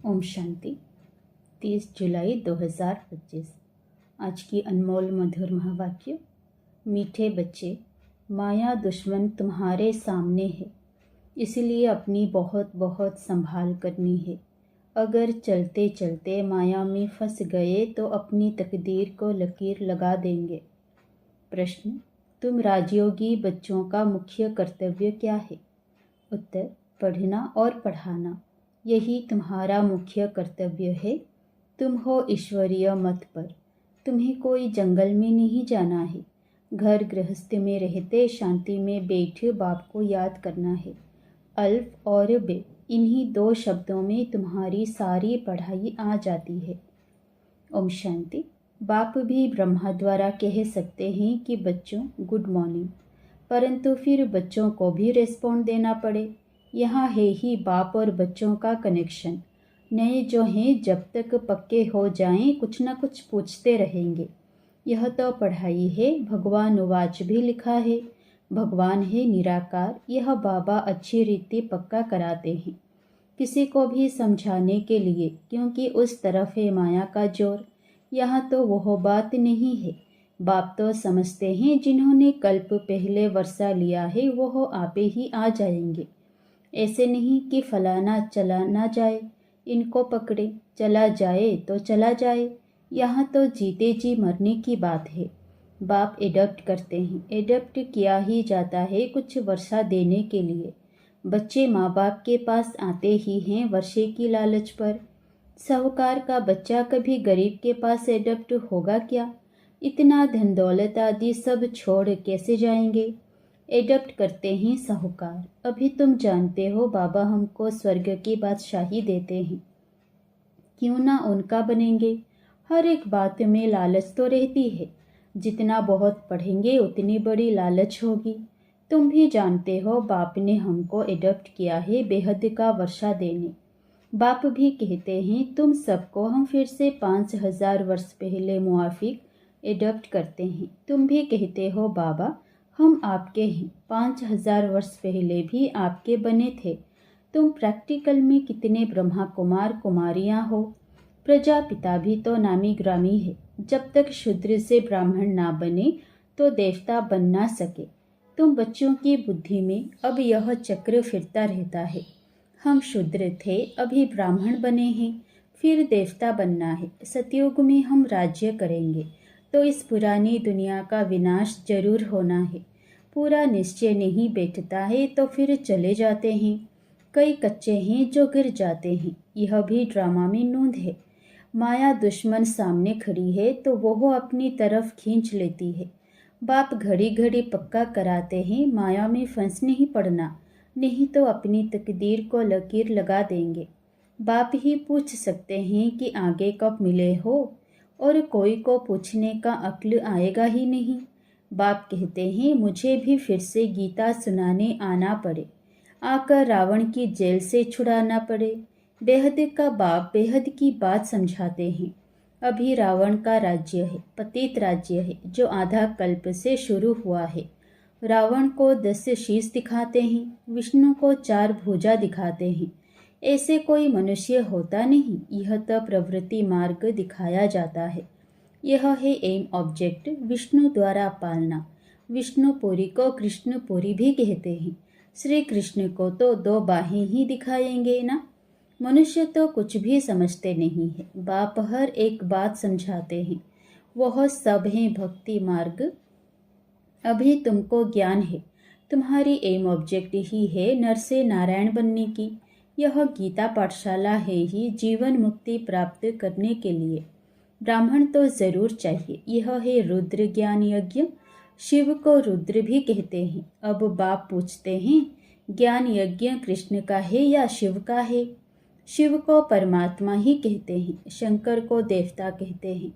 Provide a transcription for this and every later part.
ओम शांति। 30 जुलाई 2025। आज की अनमोल मधुर महावाक्य। मीठे बच्चे, माया दुश्मन तुम्हारे सामने है, इसलिए अपनी बहुत बहुत संभाल करनी है। अगर चलते चलते माया में फंस गए तो अपनी तकदीर को लकीर लगा देंगे। प्रश्न: तुम राजयोगी बच्चों का मुख्य कर्तव्य क्या है? उत्तर: पढ़ना और पढ़ाना, यही तुम्हारा मुख्य कर्तव्य है। तुम हो ईश्वरीय मत पर, तुम्हें कोई जंगल में नहीं जाना है। घर गृहस्थी में रहते शांति में बैठे बाप को याद करना है। अल्फ और बे, इन्हीं दो शब्दों में तुम्हारी सारी पढ़ाई आ जाती है। ओम शांति। बाप भी ब्रह्मा द्वारा कह सकते हैं कि बच्चों गुड मॉर्निंग, परंतु फिर बच्चों को भी रिस्पॉन्ड देना पड़े। यहाँ है ही बाप और बच्चों का कनेक्शन। नए जो हैं जब तक पक्के हो जाएं कुछ न कुछ पूछते रहेंगे। यह तो पढ़ाई है। भगवान उवाच भी लिखा है, भगवान है निराकार। यह बाबा अच्छी रीति पक्का कराते हैं किसी को भी समझाने के लिए, क्योंकि उस तरफ है माया का जोर। यहाँ तो वह बात नहीं है। बाप तो समझते हैं जिन्होंने कल्प पहले वर्षा लिया है वह आपे ही आ जाएंगे। ऐसे नहीं कि फलाना चला ना जाए, इनको पकड़े, चला जाए तो चला जाए। यहाँ तो जीते जी मरने की बात है। बाप एडप्ट करते हैं, एडप्ट किया ही जाता है कुछ वर्षा देने के लिए। बच्चे माँ बाप के पास आते ही हैं वर्षे की लालच पर। साहूकार का बच्चा कभी गरीब के पास एडप्ट होगा क्या? इतना धन दौलत आदि सब छोड़ कैसे जाएंगे? एडप्ट करते हैं साहूकार। अभी तुम जानते हो बाबा हमको स्वर्ग की बादशाही देते हैं, क्यों ना उनका बनेंगे? हर एक बात में लालच तो रहती है। जितना बहुत पढ़ेंगे उतनी बड़ी लालच होगी। तुम भी जानते हो बाप ने हमको एडप्ट किया है बेहद का वर्षा देने। बाप भी कहते हैं तुम सबको हम फिर से 5000 वर्ष पहले मुआफिक एडप्ट करते हैं। तुम भी कहते हो बाबा हम आपके हैं, 5000 वर्ष पहले भी आपके बने थे। तुम प्रैक्टिकल में कितने ब्रह्मा कुमार कुमारियां हो। प्रजापिता भी तो नामी ग्रामी है। जब तक शूद्र से ब्राह्मण ना बने तो देवता बन ना सके। तुम बच्चों की बुद्धि में अब यह चक्र फिरता रहता है। हम शूद्र थे, अभी ब्राह्मण बने हैं, फिर देवता बनना है। सतयुग में हम राज्य करेंगे तो इस पुरानी दुनिया का विनाश जरूर होना है। पूरा निश्चय नहीं बैठता है तो फिर चले जाते हैं। कई कच्चे हैं जो गिर जाते हैं। यह भी ड्रामा में नोंद है। माया दुश्मन सामने खड़ी है तो वह अपनी तरफ खींच लेती है। बाप घड़ी घड़ी पक्का कराते हैं माया में फंस नहीं पड़ना, नहीं तो अपनी तकदीर को लकीर लगा देंगे। बाप ही पूछ सकते हैं कि आगे कब मिले हो, और कोई को पूछने का अक्ल आएगा ही नहीं। बाप कहते हैं मुझे भी फिर से गीता सुनाने आना पड़े, आकर रावण की जेल से छुड़ाना पड़े। बेहद का बाप बेहद की बात समझाते हैं। अभी रावण का राज्य है, पतित राज्य है, जो आधा कल्प से शुरू हुआ है। रावण को 10 शीश दिखाते हैं, विष्णु को 4 भुजा दिखाते हैं। ऐसे कोई मनुष्य होता नहीं। यह तो प्रवृत्ति मार्ग दिखाया जाता है। यह है एम ऑब्जेक्ट, विष्णु द्वारा पालना। विष्णुपुरी को कृष्णपुरी भी कहते हैं। श्री कृष्ण को तो 2 बाहें ही दिखाएंगे ना। मनुष्य तो कुछ भी समझते नहीं है। बाप हर एक बात समझाते हैं। वह सब है भक्ति मार्ग। अभी तुमको ज्ञान है, तुम्हारी एम ऑब्जेक्ट ही है नर से नारायण बनने की। यह गीता पाठशाला है ही जीवन मुक्ति प्राप्त करने के लिए। ब्राह्मण तो जरूर चाहिए। यह है रुद्र ज्ञान यज्ञ। शिव को रुद्र भी कहते हैं। अब बाप पूछते हैं ज्ञान यज्ञ कृष्ण का है या शिव का है? शिव को परमात्मा ही कहते हैं, शंकर को देवता कहते हैं।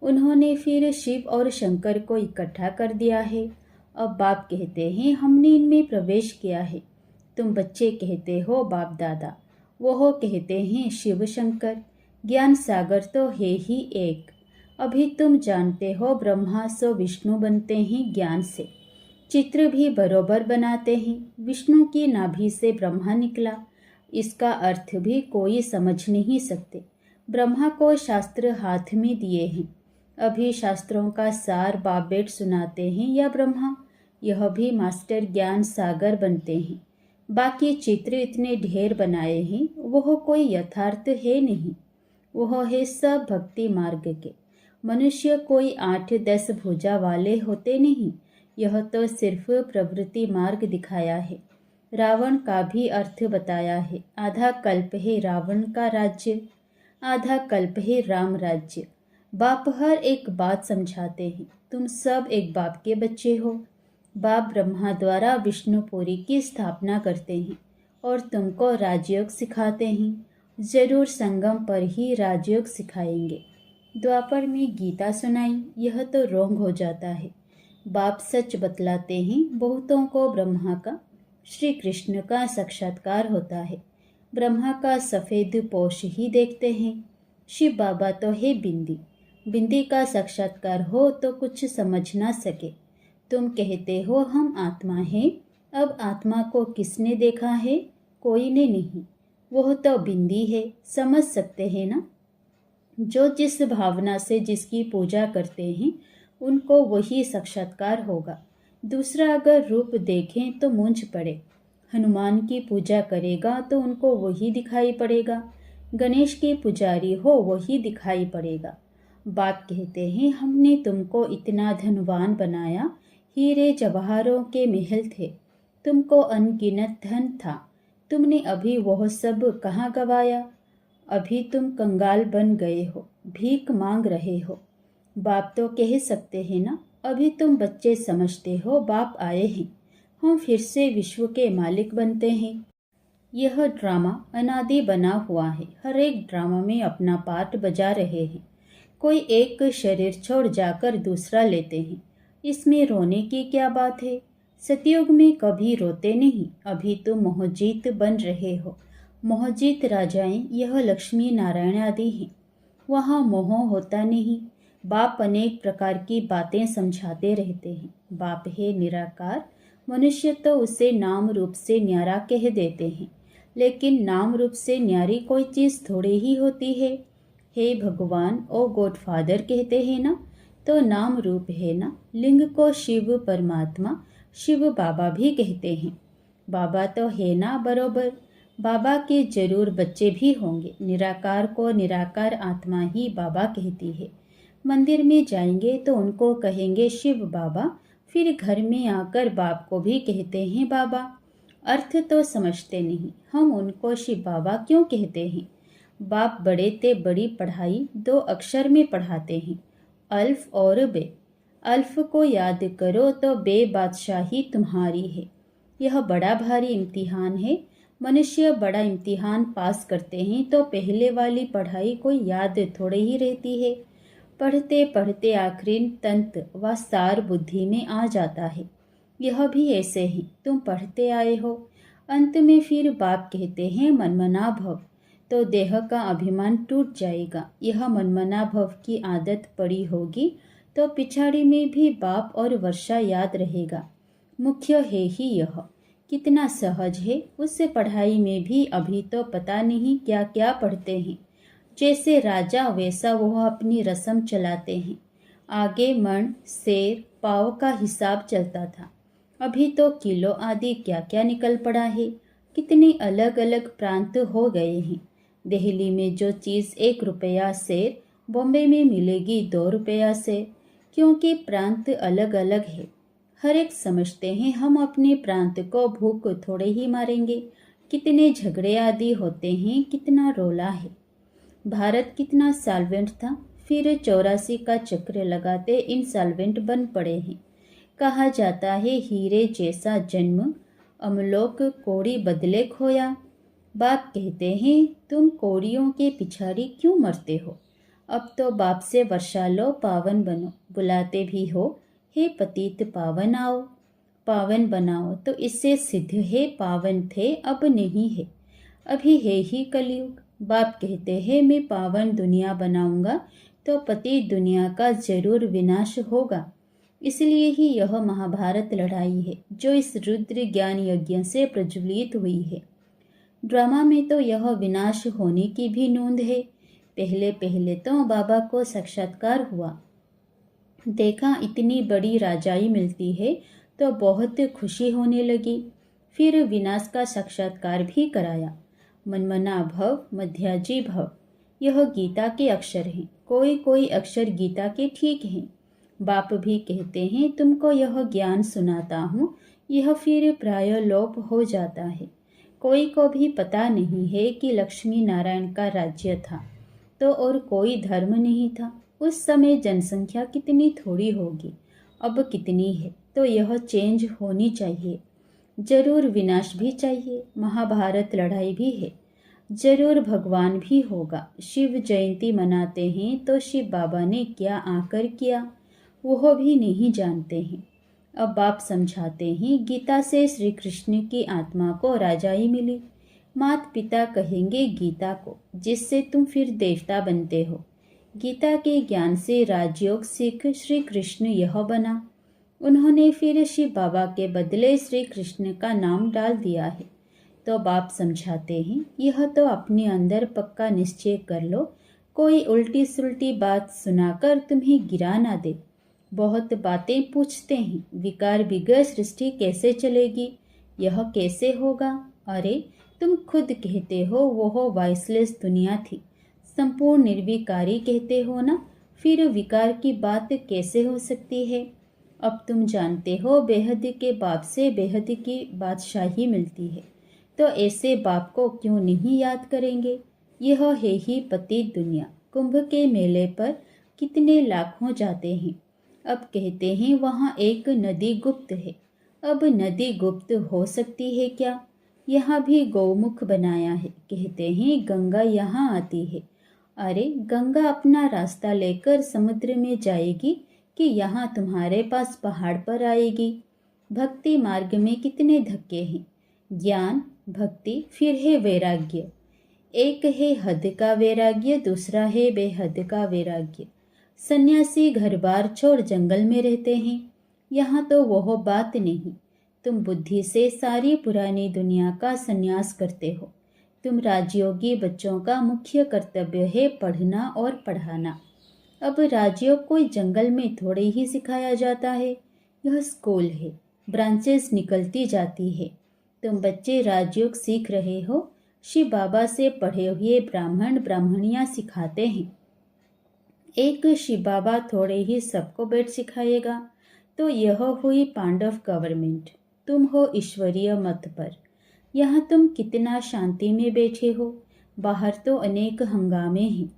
उन्होंने फिर शिव और शंकर को इकट्ठा कर दिया है। अब बाप कहते हैं हमने इनमें प्रवेश किया है। तुम बच्चे कहते हो बाप दादा, वो कहते हैं शिव शंकर। ज्ञान सागर तो है ही एक। अभी तुम जानते हो ब्रह्मा सो विष्णु बनते हैं ज्ञान से। चित्र भी बरोबर बनाते हैं। विष्णु की नाभि से ब्रह्मा निकला। इसका अर्थ भी कोई समझ नहीं सकते। ब्रह्मा को शास्त्र हाथ में दिए हैं, अभी शास्त्रों का सार बाप बेट सुनाते हैं या ब्रह्मा, यह भी मास्टर ज्ञान सागर बनते हैं। बाकी चित्र इतने ढेर बनाए हैं, वह कोई यथार्थ है नहीं, वह है सब भक्ति मार्ग के। मनुष्य कोई 8-10 भुजा वाले होते नहीं, यह तो सिर्फ प्रवृत्ति मार्ग दिखाया है। रावण का भी अर्थ बताया है। आधा कल्प है रावण का राज्य, आधा कल्प है राम राज्य। बाप हर एक बात समझाते हैं, तुम सब एक बाप के बच्चे हो। बाप ब्रह्मा द्वारा विष्णुपुरी की स्थापना करते हैं और तुमको राजयोग सिखाते हैं। जरूर संगम पर ही राजयोग सिखाएंगे। द्वापर में गीता सुनाई, यह तो रोंग हो जाता है। बाप सच बतलाते हैं, बहुतों को ब्रह्मा का, श्री कृष्ण का साक्षात्कार होता है। ब्रह्मा का सफ़ेद पोष ही देखते हैं। शिव बाबा तो है बिंदी, बिंदी का साक्षात्कार हो तो कुछ समझ ना सके। तुम कहते हो हम आत्मा हैं, अब आत्मा को किसने देखा है? कोई ने नहीं, वह तो बिंदी है, समझ सकते हैं ना। जो जिस भावना से जिसकी पूजा करते हैं उनको वही साक्षात्कार होगा। दूसरा अगर रूप देखें तो मूंझ पड़े। हनुमान की पूजा करेगा तो उनको वही दिखाई पड़ेगा, गणेश के पुजारी हो वही दिखाई पड़ेगा। बाप कहते हैं हमने तुमको इतना धनवान बनाया, हीरे जवाहरों के महल थे, तुमको अनगिनत धन था, तुमने अभी वह सब कहाँ गवाया? अभी तुम कंगाल बन गए हो, भीख मांग रहे हो। बाप तो कह सकते हैं ना, अभी तुम बच्चे समझते हो बाप आए हैं, हम फिर से विश्व के मालिक बनते हैं। यह ड्रामा अनादि बना हुआ है, हर एक ड्रामा में अपना पार्ट बजा रहे हैं। कोई एक शरीर छोड़ जाकर दूसरा लेते हैं, इसमें रोने की क्या बात है? सतयुग में कभी रोते नहीं, अभी तुम मोहजीत बन रहे हो। मोहजीत राजाएं यह लक्ष्मी नारायण आदि हैं, वहाँ मोह होता नहीं। बाप अनेक प्रकार की बातें समझाते रहते हैं। बाप है निराकार, मनुष्य तो उसे नाम रूप से न्यारा कह देते हैं, लेकिन नाम रूप से न्यारी कोई चीज़ थोड़ी ही होती है। हे भगवान ओ गॉडफादर कहते हैं ना, तो नाम रूप है ना। लिंग को शिव परमात्मा, शिव बाबा भी कहते हैं। बाबा तो है ना बरोबर, बाबा के जरूर बच्चे भी होंगे। निराकार को निराकार आत्मा ही बाबा कहती है। मंदिर में जाएंगे तो उनको कहेंगे शिव बाबा, फिर घर में आकर बाप को भी कहते हैं बाबा। अर्थ तो समझते नहीं, हम उनको शिव बाबा क्यों कहते हैं? बाप बड़े ते बड़ी पढ़ाई 2 अक्षर में पढ़ाते हैं, अल्फ और बे। अल्फ को याद करो तो बे बादशाही तुम्हारी है। यह बड़ा भारी इम्तिहान है। मनुष्य बड़ा इम्तिहान पास करते हैं तो पहले वाली पढ़ाई कोई याद थोड़े ही रहती है। पढ़ते पढ़ते आखिरी तंत्र व सार बुद्धि में आ जाता है। यह भी ऐसे ही तुम पढ़ते आए हो। अंत में फिर बाप कहते हैं मनमना भव, तो देह का अभिमान टूट जाएगा। यह मनमना भव की आदत पड़ी होगी तो पिछाड़ी में भी बाप और वर्षा याद रहेगा। मुख्य है ही यह, कितना सहज है। उससे पढ़ाई में भी अभी तो पता नहीं क्या क्या पढ़ते हैं। जैसे राजा वैसा वह अपनी रस्म चलाते हैं। आगे मण, सेर, पाव का हिसाब चलता था, अभी तो किलो आदि क्या क्या निकल पड़ा है। कितने अलग अलग प्रांत हो गए हैं। दिल्ली में जो चीज़ 1 रुपया सेर, बॉम्बे में मिलेगी 2 रुपया सेर, क्योंकि प्रांत अलग अलग है। हर एक समझते हैं हम अपने प्रांत को भूख थोड़े ही मारेंगे। कितने झगड़े आदि होते हैं, कितना रोला है। भारत कितना सॉल्वेंट था, फिर 84 का चक्र लगाते इंसॉल्वेंट बन पड़े हैं। कहा जाता है हीरे जैसा जन्म अमलोक कोड़ी बदले खोया। बाप कहते हैं तुम कोड़ियों के पिछाड़ी क्यों मरते हो? अब तो बाप से वर्षा लो, पावन बनो। बुलाते भी हो, हे पतित पावन आओ, पावन बनाओ, तो इससे सिद्ध है पावन थे अब नहीं है, अभी है ही कलयुग। बाप कहते हैं मैं पावन दुनिया बनाऊंगा तो पतित दुनिया का जरूर विनाश होगा। इसलिए ही यह महाभारत लड़ाई है जो इस रुद्र ज्ञान यज्ञ से प्रज्वलित हुई है। ड्रामा में तो यह विनाश होने की भी नोंद है। पहले पहले तो बाबा को साक्षात्कार हुआ, देखा इतनी बड़ी राजाई मिलती है तो बहुत खुशी होने लगी। फिर विनाश का साक्षात्कार भी कराया। मनमना भव मध्याजी भव, यह गीता के अक्षर हैं। कोई कोई अक्षर गीता के ठीक हैं। बाप भी कहते हैं तुमको यह ज्ञान सुनाता हूँ, यह फिर प्राय लोप हो जाता है। कोई को भी पता नहीं है कि लक्ष्मी नारायण का राज्य था तो और कोई धर्म नहीं था। उस समय जनसंख्या कितनी थोड़ी होगी, अब कितनी है, तो यह चेंज होनी चाहिए। जरूर विनाश भी चाहिए, महाभारत लड़ाई भी है, जरूर भगवान भी होगा। शिव जयंती मनाते हैं तो शिव बाबा ने क्या आकर किया वह भी नहीं जानते हैं। अब बाप समझाते हैं गीता से श्री कृष्ण की आत्मा को राजाई मिली। माता पिता कहेंगे गीता को, जिससे तुम फिर देवता बनते हो। गीता के ज्ञान से राजयोग सीख श्री कृष्ण यह बना। उन्होंने फिर शिव बाबा के बदले श्री कृष्ण का नाम डाल दिया है। तो बाप समझाते हैं यह तो अपने अंदर पक्का निश्चय कर लो, कोई उल्टी सुल्टी बात सुनाकर तुम्हें गिरा ना दे। बहुत बातें पूछते हैं, विकार बिगड़ सृष्टि कैसे चलेगी, यह कैसे होगा। अरे तुम खुद कहते हो वह वॉइसलेस दुनिया थी, संपूर्ण निर्विकारी कहते हो ना, फिर विकार की बात कैसे हो सकती है। अब तुम जानते हो बेहद के बाप से बेहद की बादशाही मिलती है, तो ऐसे बाप को क्यों नहीं याद करेंगे। यह है ही पतित दुनिया। कुंभ के मेले पर कितने लाखों जाते हैं। अब कहते हैं वहाँ एक नदी गुप्त है। अब नदी गुप्त हो सकती है क्या। यहाँ भी गौमुख बनाया है, कहते हैं गंगा यहाँ आती है। अरे गंगा अपना रास्ता लेकर समुद्र में जाएगी कि यहाँ तुम्हारे पास पहाड़ पर आएगी। भक्ति मार्ग में कितने धक्के हैं, ज्ञान भक्ति फिर है वैराग्य। एक है हद का वैराग्य, दूसरा है बेहद का वैराग्य। सन्यासी घर बार छोड़ जंगल में रहते हैं, यहाँ तो वह बात नहीं। तुम बुद्धि से सारी पुरानी दुनिया का संन्यास करते हो। तुम राजयोगी बच्चों का मुख्य कर्तव्य है पढ़ना और पढ़ाना। अब राजयोग कोई जंगल में थोड़े ही सिखाया जाता है, यह स्कूल है, ब्रांचेस निकलती जाती है। तुम बच्चे राजयोग सीख रहे हो, शिव बाबा से पढ़े हुए ब्राह्मण ब्राह्मणियाँ सिखाते हैं। एक शिव बाबा थोड़े ही सबको बैठ सिखाएगा, तो यह हुई पांडव गवर्नमेंट। तुम हो ईश्वरीय मत पर। यहाँ तुम कितना शांति में बैठे हो, बाहर तो अनेक हंगामे हैं।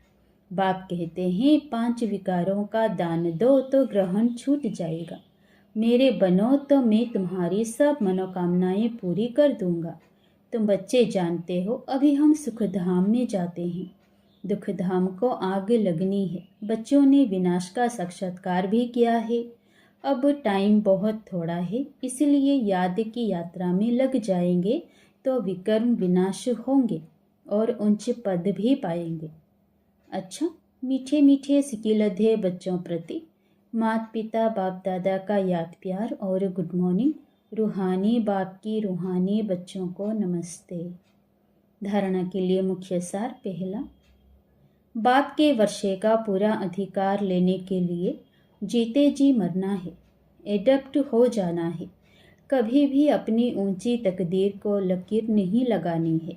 बाप कहते हैं 5 विकारों का दान दो तो ग्रहण छूट जाएगा। मेरे बनो तो मैं तुम्हारी सब मनोकामनाएं पूरी कर दूंगा। तुम बच्चे जानते हो अभी हम सुखधाम में जाते हैं, दुखधाम को आग लगनी है। बच्चों ने विनाश का साक्षात्कार भी किया है। अब टाइम बहुत थोड़ा है, इसलिए याद की यात्रा में लग जाएंगे तो विकर्म विनाश होंगे और उच्च पद भी पाएंगे। अच्छा, मीठे मीठे सिकिलधे बच्चों प्रति माता पिता बाप दादा का याद प्यार और गुड मॉर्निंग। रूहानी बाप की रूहानी बच्चों को नमस्ते। धारणा के लिए मुख्य सार। पहला, बाप के वर्षे का पूरा अधिकार लेने के लिए जीते जी मरना है, एडप्ट हो जाना है। कभी भी अपनी ऊंची तकदीर को लकीर नहीं लगानी है।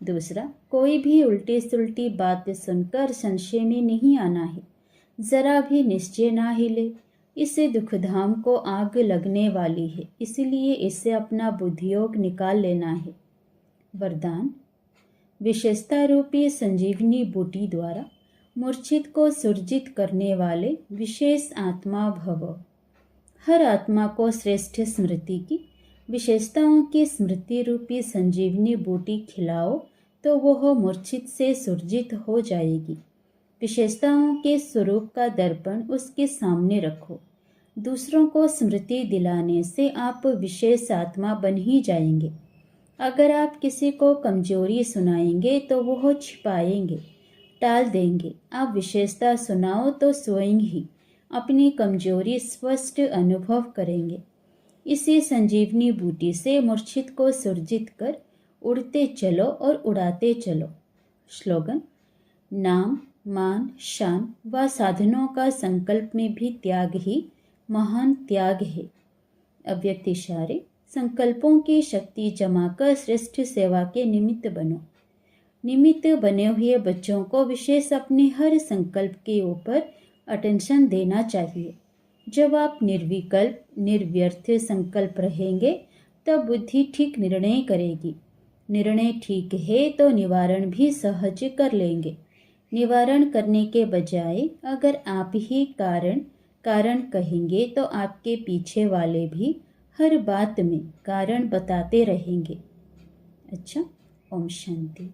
दूसरा, कोई भी उल्टी सुल्टी बात सुनकर संशय में नहीं आना है, जरा भी निश्चय ना हिले। इससे दुखधाम को आग लगने वाली है, इसलिए इससे अपना बुद्धियोग निकाल लेना है। वरदान, विशेषता रूपी संजीवनी बूटी द्वारा मूर्छित को सुरजित करने वाले विशेष आत्मा भव। हर आत्मा को श्रेष्ठ स्मृति की विशेषताओं की स्मृति रूपी संजीवनी बूटी खिलाओ तो वह मूर्छित से सुरजित हो जाएगी। विशेषताओं के स्वरूप का दर्पण उसके सामने रखो। दूसरों को स्मृति दिलाने से आप विशेष आत्मा बन ही जाएंगे। अगर आप किसी को कमजोरी सुनाएंगे तो वह छिपाएंगे, टाल देंगे। आप विशेषता सुनाओ तो स्वयं ही अपनी कमजोरी स्पष्ट अनुभव करेंगे। इसी संजीवनी बूटी से मूर्छित को सुरजित कर उड़ते चलो और उड़ाते चलो। स्लोगन: नाम, मान, शान व साधनों का संकल्प में भी त्याग ही महान त्याग है। अव्यक्त इशारे: संकल्पों की शक्ति जमाकर श्रेष्ठ सेवा के निमित्त बनो। निमित्त बने हुए बच्चों को विशेष अपने हर संकल्प के ऊपर अटेंशन देना चाहिए। जब आप निर्विकल्प निर्व्यर्थ संकल्प रहेंगे तब बुद्धि ठीक निर्णय करेगी। निर्णय ठीक है तो निवारण भी सहज कर लेंगे। निवारण करने के बजाय अगर आप ही कारण कहेंगे तो आपके पीछे वाले भी हर बात में कारण बताते रहेंगे। अच्छा, ओम शांति।